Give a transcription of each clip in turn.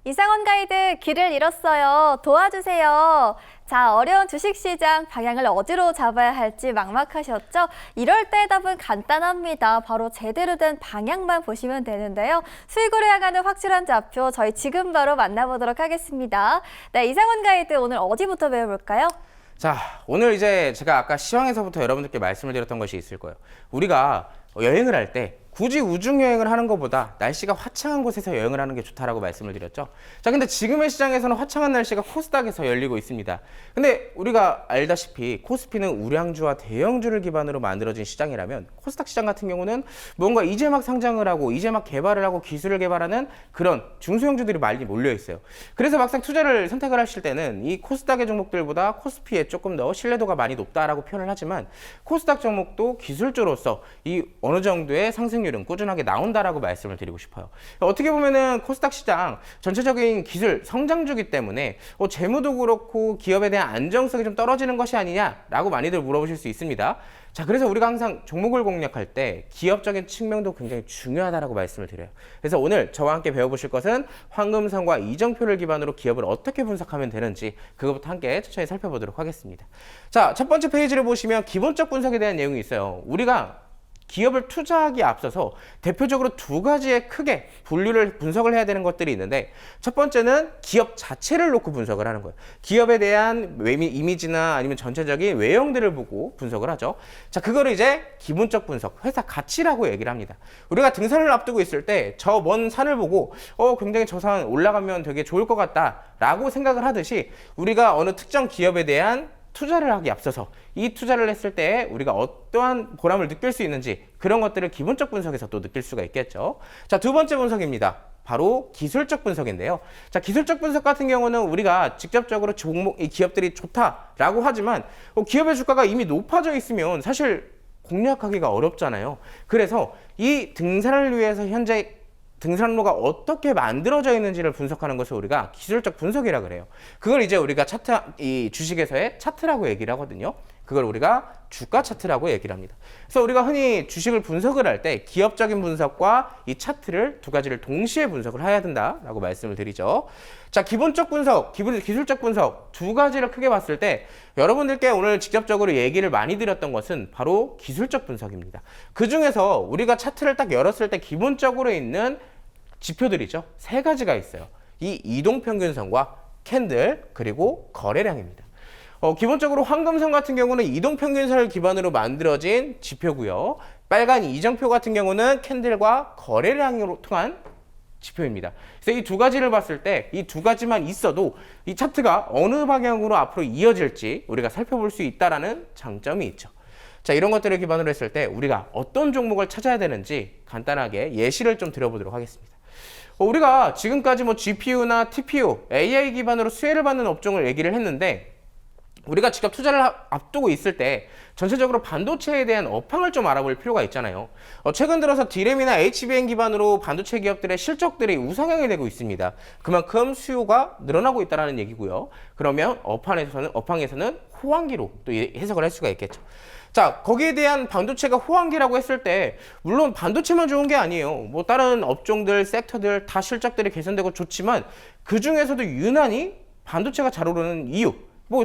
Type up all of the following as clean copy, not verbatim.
이상원 가이드 길을 잃었어요. 도와주세요. 자, 어려운 주식시장 방향을 어디로 잡아야 할지 막막하셨죠? 이럴 때 답은 간단합니다. 바로 제대로 된 방향만 보시면 되는데요. 수익으로 향하는 확실한 좌표 저희 지금 바로 만나보도록 하겠습니다. 네, 이상원 가이드 오늘 어디부터 배워볼까요? 자, 오늘 이제 제가 아까 시황에서부터 여러분들께 말씀을 드렸던 것이 있을 거예요. 우리가 여행을 할 때 굳이 우중 여행을 하는 것보다 날씨가 화창한 곳에서 여행을 하는 게 좋다라고 말씀을 드렸죠. 자, 근데 지금의 시장에서는 화창한 날씨가 코스닥에서 열리고 있습니다. 근데 우리가 알다시피 코스피는 우량주와 대형주를 기반으로 만들어진 시장이라면 코스닥 시장 같은 경우는 뭔가 이제 막 상장을 하고 이제 막 개발을 하고 기술을 개발하는 그런 중소형주들이 많이 몰려 있어요. 그래서 막상 투자를 선택을 하실 때는 이 코스닥의 종목들보다 코스피에 조금 더 신뢰도가 많이 높다라고 표현을 하지만 코스닥 종목도 기술주로서 이 어느 정도의 상승률은 꾸준하게 나온다라고 말씀을 드리고 싶어요. 어떻게 보면은 코스닥 시장 전체적인 기술 성장주기 때문에 재무도 그렇고 기업에 대한 안정성이 좀 떨어지는 것이 아니냐라고 많이들 물어보실 수 있습니다. 자, 그래서 우리가 항상 종목을 공략할 때 기업적인 측면도 굉장히 중요하다라고 말씀을 드려요. 그래서 오늘 저와 함께 배워보실 것은 황금선과 이정표를 기반으로 기업을 어떻게 분석하면 되는지 그것부터 함께 천천히 살펴보도록 하겠습니다. 자, 첫 번째 페이지를 보시면 기본적 분석에 대한 내용이 있어요. 우리가 기업을 투자하기에 앞서서 대표적으로 두 가지의 크게 분석을 해야 되는 것들이 있는데 첫 번째는 기업 자체를 놓고 분석을 하는 거예요. 기업에 대한 이미지나 아니면 전체적인 외형들을 보고 분석을 하죠. 자, 그거를 이제 기본적 분석, 회사 가치라고 얘기를 합니다. 우리가 등산을 앞두고 있을 때 저 먼 산을 보고 굉장히 저 산 올라가면 되게 좋을 것 같다라고 생각을 하듯이 우리가 어느 특정 기업에 대한 투자를 하기 앞서서 이 투자를 했을 때 우리가 어떠한 보람을 느낄 수 있는지 그런 것들을 기본적 분석에서 또 느낄 수가 있겠죠. 자, 두 번째 분석입니다. 바로 기술적 분석인데요. 자, 기술적 분석 같은 경우는 우리가 직접적으로 이 기업들이 좋다라고 하지만 기업의 주가가 이미 높아져 있으면 사실 공략하기가 어렵잖아요. 그래서 이 등산을 위해서 현재 등산로가 어떻게 만들어져 있는지를 분석하는 것을 우리가 기술적 분석이라 그래요. 그걸 이제 우리가 이 주식에서의 차트라고 얘기를 하거든요. 그걸 우리가 주가 차트라고 얘기를 합니다. 그래서 우리가 흔히 주식을 분석을 할 때 기업적인 분석과 이 차트를 두 가지를 동시에 분석을 해야 된다라고 말씀을 드리죠. 자, 기본적 분석, 기술적 분석 두 가지를 크게 봤을 때 여러분들께 오늘 직접적으로 얘기를 많이 드렸던 것은 바로 기술적 분석입니다. 그 중에서 우리가 차트를 딱 열었을 때 기본적으로 있는 지표들이죠. 세 가지가 있어요. 이 이동평균선과 캔들 그리고 거래량입니다. 기본적으로 황금선 같은 경우는 이동평균선을 기반으로 만들어진 지표고요. 빨간 이정표 같은 경우는 캔들과 거래량으로 통한 지표입니다. 그래서 이 두 가지를 봤을 때 이 두 가지만 있어도 이 차트가 어느 방향으로 앞으로 이어질지 우리가 살펴볼 수 있다는 장점이 있죠. 자, 이런 것들을 기반으로 했을 때 우리가 어떤 종목을 찾아야 되는지 간단하게 예시를 좀 드려보도록 하겠습니다. 우리가 지금까지 GPU나 TPU, AI 기반으로 수혜를 받는 업종을 얘기를 했는데 우리가 직접 투자를 앞두고 있을 때 전체적으로 반도체에 대한 업황을 좀 알아볼 필요가 있잖아요. 최근 들어서 D램이나 HBM 기반으로 반도체 기업들의 실적들이 우상향이 되고 있습니다. 그만큼 수요가 늘어나고 있다는 얘기고요. 그러면 업황에서는 호황기로 또 해석을 할 수가 있겠죠. 자, 거기에 대한 반도체가 호황기라고 했을 때 물론 반도체만 좋은 게 아니에요. 다른 업종들, 섹터들 다 실적들이 개선되고 좋지만 그 중에서도 유난히 반도체가 잘 오르는 이유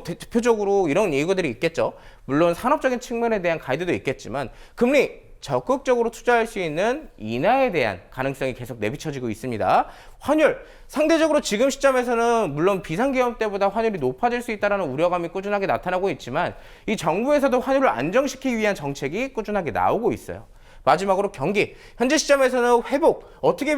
대표적으로 이런 이유들이 있겠죠. 물론 산업적인 측면에 대한 가이드도 있겠지만 금리 적극적으로 투자할 수 있는 인하에 대한 가능성이 계속 내비쳐지고 있습니다. 환율, 상대적으로 지금 시점에서는 물론 비상계엄 때보다 환율이 높아질 수 있다는 우려감이 꾸준하게 나타나고 있지만 이 정부에서도 환율을 안정시키기 위한 정책이 꾸준하게 나오고 있어요. 마지막으로 경기, 현재 시점에서는 회복, 어떻게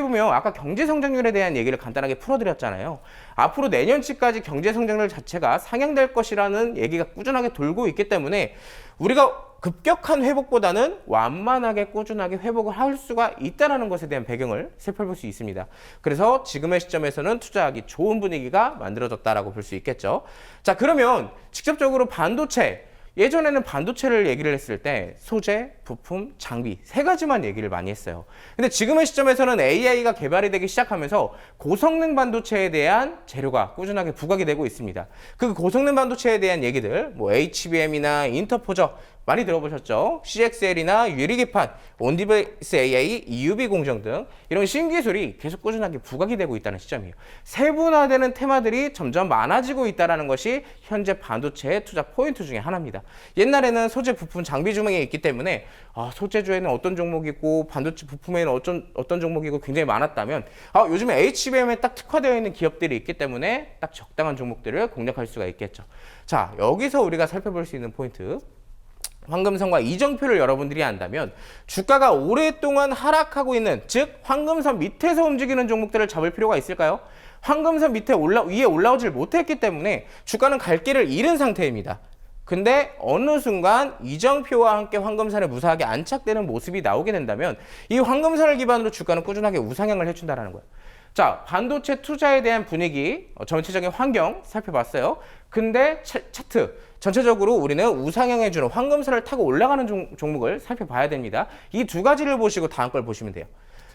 보면 아까 경제 성장률에 대한 얘기를 간단하게 풀어드렸잖아요. 앞으로 내년치까지 경제 성장률 자체가 상향될 것이라는 얘기가 꾸준하게 돌고 있기 때문에 우리가 급격한 회복보다는 완만하게 꾸준하게 회복을 할 수가 있다는 것에 대한 배경을 살펴볼 수 있습니다. 그래서 지금의 시점에서는 투자하기 좋은 분위기가 만들어졌다라고 볼 수 있겠죠. 자, 그러면 직접적으로 반도체, 예전에는 반도체를 얘기를 했을 때 소재, 부품, 장비 세 가지만 얘기를 많이 했어요. 근데 지금의 시점에서는 AI가 개발이 되기 시작하면서 고성능 반도체에 대한 재료가 꾸준하게 부각이 되고 있습니다. 그 고성능 반도체에 대한 얘기들 HBM이나 인터포저 많이 들어보셨죠? CXL이나 유리기판, 온디베이스 AA, EUV 공정 등 이런 신기술이 계속 꾸준하게 부각이 되고 있다는 시점이에요. 세분화되는 테마들이 점점 많아지고 있다는 것이 현재 반도체의 투자 포인트 중에 하나입니다. 옛날에는 소재, 부품, 장비 주머니에 있기 때문에 소재주에는 어떤 종목이 있고 반도체 부품에는 어떤 종목이 있고 굉장히 많았다면 요즘에 HBM에 딱 특화되어 있는 기업들이 있기 때문에 딱 적당한 종목들을 공략할 수가 있겠죠. 자, 여기서 우리가 살펴볼 수 있는 포인트, 황금선과 이정표를 여러분들이 안다면 주가가 오랫동안 하락하고 있는, 즉 황금선 밑에서 움직이는 종목들을 잡을 필요가 있을까요? 황금선 밑에 위에 올라오질 못했기 때문에 주가는 갈 길을 잃은 상태입니다. 근데 어느 순간 이정표와 함께 황금선에 무사하게 안착되는 모습이 나오게 된다면 이 황금선을 기반으로 주가는 꾸준하게 우상향을 해준다는 거예요. 자, 반도체 투자에 대한 분위기, 전체적인 환경 살펴봤어요. 근데 차트 전체적으로 우리는 우상향해주는 황금선을 타고 올라가는 종목을 살펴봐야 됩니다. 이 두 가지를 보시고 다음 걸 보시면 돼요.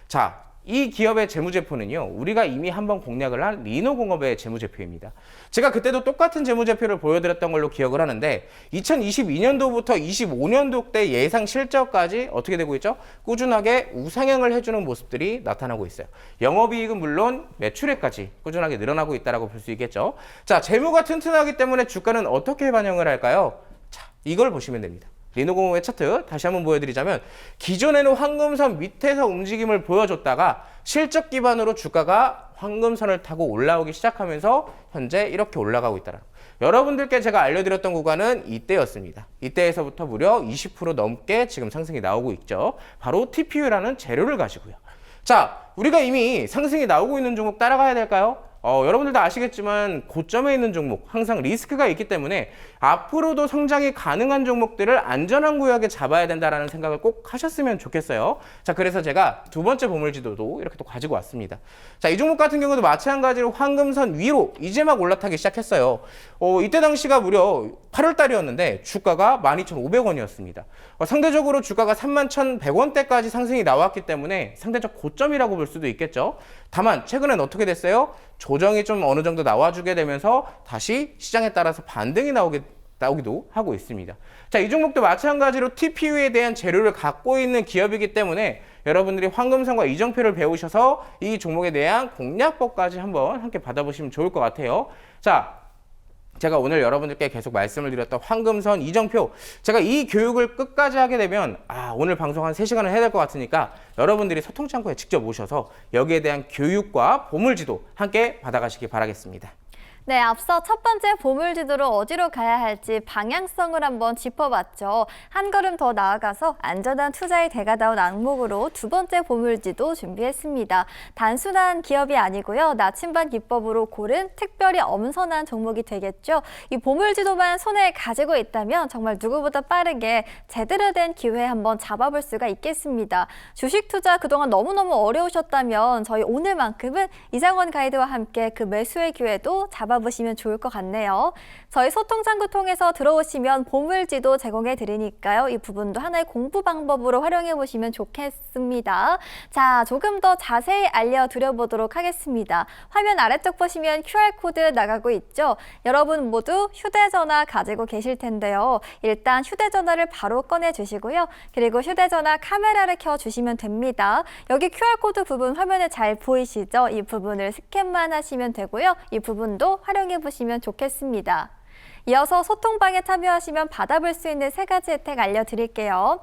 자, 이 기업의 재무제표는요, 우리가 이미 한번 공략을 한 리노공업의 재무제표입니다. 제가 그때도 똑같은 재무제표를 보여드렸던 걸로 기억을 하는데 2022년도부터 25년도 때 예상 실적까지 어떻게 되고 있죠? 꾸준하게 우상향을 해주는 모습들이 나타나고 있어요. 영업이익은 물론 매출액까지 꾸준하게 늘어나고 있다고 볼 수 있겠죠. 자, 재무가 튼튼하기 때문에 주가는 어떻게 반영을 할까요? 자, 이걸 보시면 됩니다. 리노공업의 차트 다시 한번 보여드리자면 기존에는 황금선 밑에서 움직임을 보여줬다가 실적 기반으로 주가가 황금선을 타고 올라오기 시작하면서 현재 이렇게 올라가고 있다는 거예요. 여러분들께 제가 알려드렸던 구간은 이때였습니다. 이때에서부터 무려 20% 넘게 지금 상승이 나오고 있죠. 바로 TPU라는 재료를 가지고요. 자, 우리가 이미 상승이 나오고 있는 종목 따라가야 될까요? 여러분들도 아시겠지만 고점에 있는 종목 항상 리스크가 있기 때문에 앞으로도 성장이 가능한 종목들을 안전한 구역에 잡아야 된다는 생각을 꼭 하셨으면 좋겠어요. 자, 그래서 제가 두 번째 보물지도도 이렇게 또 가지고 왔습니다. 자, 이 종목 같은 경우도 마찬가지로 황금선 위로 이제 막 올라타기 시작했어요. 이때 당시가 무려 8월 달이었는데 주가가 12,500원이었습니다. 상대적으로 주가가 31,100원대까지 상승이 나왔기 때문에 상대적 고점이라고 볼 수도 있겠죠. 다만 최근엔 어떻게 됐어요? 조정이 좀 어느 정도 나와주게 되면서 다시 시장에 따라서 반등이 나오기도 하고 있습니다. 자, 이 종목도 마찬가지로 TPU에 대한 재료를 갖고 있는 기업이기 때문에 여러분들이 황금선과 이정표를 배우셔서 이 종목에 대한 공략법까지 한번 함께 받아보시면 좋을 것 같아요. 자, 제가 오늘 여러분들께 계속 말씀을 드렸던 황금선, 이정표, 제가 이 교육을 끝까지 하게 되면 오늘 방송 한 3시간을 해야 될 것 같으니까 여러분들이 소통창고에 직접 오셔서 여기에 대한 교육과 보물지도 함께 받아가시기 바라겠습니다. 네, 앞서 첫 번째 보물지도로 어디로 가야 할지 방향성을 한번 짚어봤죠. 한 걸음 더 나아가서 안전한 투자의 대가다운 악목으로 두 번째 보물지도 준비했습니다. 단순한 기업이 아니고요. 나침반 기법으로 고른 특별히 엄선한 종목이 되겠죠. 이 보물지도만 손에 가지고 있다면 정말 누구보다 빠르게 제대로 된 기회 한번 잡아볼 수가 있겠습니다. 주식 투자 그동안 너무너무 어려우셨다면 저희 오늘만큼은 이상원 가이드와 함께 그 매수의 기회도 잡아보시면 좋을 것 같네요. 저희 소통창구 통해서 들어오시면 보물지도 제공해 드리니까요. 이 부분도 하나의 공부 방법으로 활용해 보시면 좋겠습니다. 자, 조금 더 자세히 알려드려 보도록 하겠습니다. 화면 아래쪽 보시면 QR코드 나가고 있죠. 여러분 모두 휴대전화 가지고 계실 텐데요. 일단 휴대전화를 바로 꺼내 주시고요. 그리고 휴대전화 카메라를 켜 주시면 됩니다. 여기 QR코드 부분 화면에 잘 보이시죠? 이 부분을 스캔만 하시면 되고요. 이 부분도 활용해 보시면 좋겠습니다. 이어서 소통방에 참여하시면 받아볼 수 있는 3가지 혜택 알려드릴게요.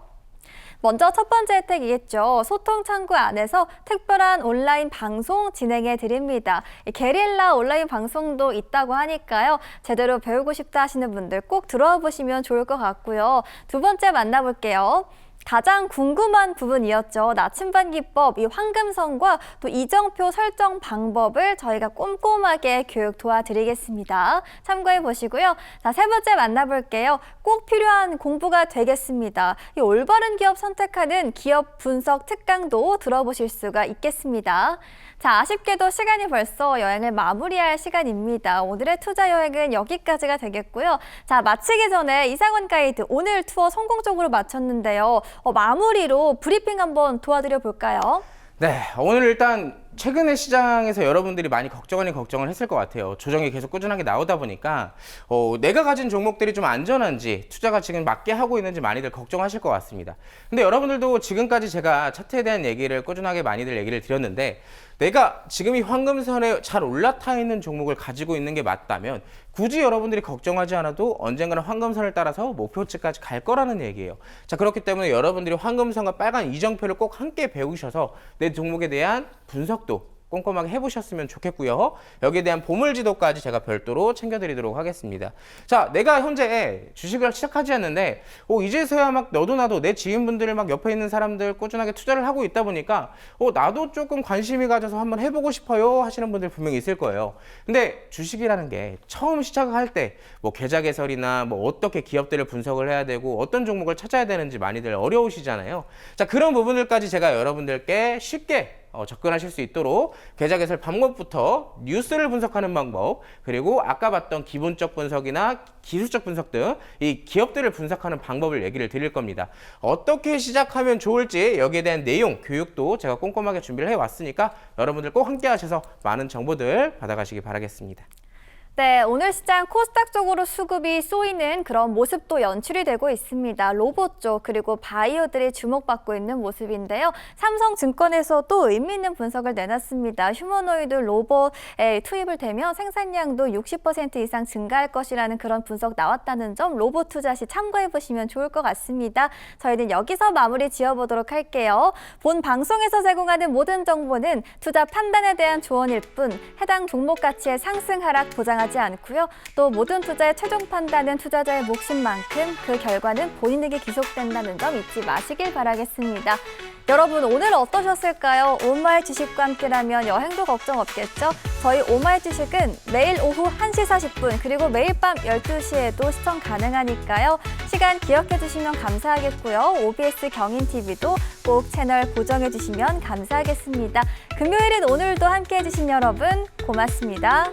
먼저 첫 번째 혜택이겠죠. 소통창구 안에서 특별한 온라인 방송 진행해 드립니다. 게릴라 온라인 방송도 있다고 하니까요. 제대로 배우고 싶다 하시는 분들 꼭 들어와 보시면 좋을 것 같고요. 두 번째 만나볼게요. 가장 궁금한 부분이었죠. 나침반 기법, 이 황금선과 또 이정표 설정 방법을 저희가 꼼꼼하게 교육 도와드리겠습니다. 참고해 보시고요. 자, 세 번째 만나볼게요. 꼭 필요한 공부가 되겠습니다. 이 올바른 기업 선택하는 기업 분석 특강도 들어보실 수가 있겠습니다. 자, 아쉽게도 시간이 벌써 여행을 마무리할 시간입니다. 오늘의 투자 여행은 여기까지가 되겠고요. 자, 마치기 전에 이상원 가이드 오늘 투어 성공적으로 마쳤는데요. 마무리로 브리핑 한번 도와드려 볼까요? 네, 오늘 일단 최근에 시장에서 여러분들이 많이 걱정을 했을 것 같아요. 조정이 계속 꾸준하게 나오다 보니까 내가 가진 종목들이 좀 안전한지 투자가 지금 맞게 하고 있는지 많이들 걱정하실 것 같습니다. 근데 여러분들도 지금까지 제가 차트에 대한 얘기를 꾸준하게 많이들 얘기를 드렸는데 내가 지금 이 황금선에 잘 올라타 있는 종목을 가지고 있는 게 맞다면 굳이 여러분들이 걱정하지 않아도 언젠가는 황금선을 따라서 목표치까지 갈 거라는 얘기예요. 자, 그렇기 때문에 여러분들이 황금선과 빨간 이정표를 꼭 함께 배우셔서 내 종목에 대한 분석도 꼼꼼하게 해보셨으면 좋겠고요. 여기에 대한 보물지도까지 제가 별도로 챙겨드리도록 하겠습니다. 자, 내가 현재 주식을 시작하지 않는데 이제서야 막 너도 나도 내 지인분들 막 옆에 있는 사람들 꾸준하게 투자를 하고 있다 보니까 나도 조금 관심이 가져서 한번 해보고 싶어요 하시는 분들 분명히 있을 거예요. 근데 주식이라는 게 처음 시작할 때 뭐 계좌 개설이나 뭐 어떻게 기업들을 분석을 해야 되고 어떤 종목을 찾아야 되는지 많이들 어려우시잖아요. 자, 그런 부분들까지 제가 여러분들께 쉽게 접근하실 수 있도록 계좌 개설 방법부터 뉴스를 분석하는 방법, 그리고 아까 봤던 기본적 분석이나 기술적 분석 등 이 기업들을 분석하는 방법을 얘기를 드릴 겁니다. 어떻게 시작하면 좋을지 여기에 대한 내용, 교육도 제가 꼼꼼하게 준비를 해왔으니까 여러분들 꼭 함께 하셔서 많은 정보들 받아가시기 바라겠습니다. 네, 오늘 시장 코스닥 쪽으로 수급이 쏘이는 그런 모습도 연출이 되고 있습니다. 로봇 쪽 그리고 바이오들이 주목받고 있는 모습인데요. 삼성증권에서도 의미 있는 분석을 내놨습니다. 휴머노이드 로봇에 투입을 되면 생산량도 60% 이상 증가할 것이라는 그런 분석 나왔다는 점 로봇 투자 시 참고해 보시면 좋을 것 같습니다. 저희는 여기서 마무리 지어보도록 할게요. 본 방송에서 제공하는 모든 정보는 투자 판단에 대한 조언일 뿐 해당 종목 가치의 상승 하락 보장하지 않고요. 또 모든 투자의 최종 판단은 투자자의 몫인 만큼 그 결과는 본인에게 기속된다는 점 잊지 마시길 바라겠습니다. 여러분 오늘 어떠셨을까요? 오마이 주식과 함께라면 여행도 걱정 없겠죠? 저희 오마이 주식은 매일 오후 1시 40분 그리고 매일 밤 12시에도 시청 가능하니까요. 시간 기억해 주시면 감사하겠고요. OBS 경인TV도 꼭 채널 고정해 주시면 감사하겠습니다. 금요일인 오늘도 함께해 주신 여러분 고맙습니다.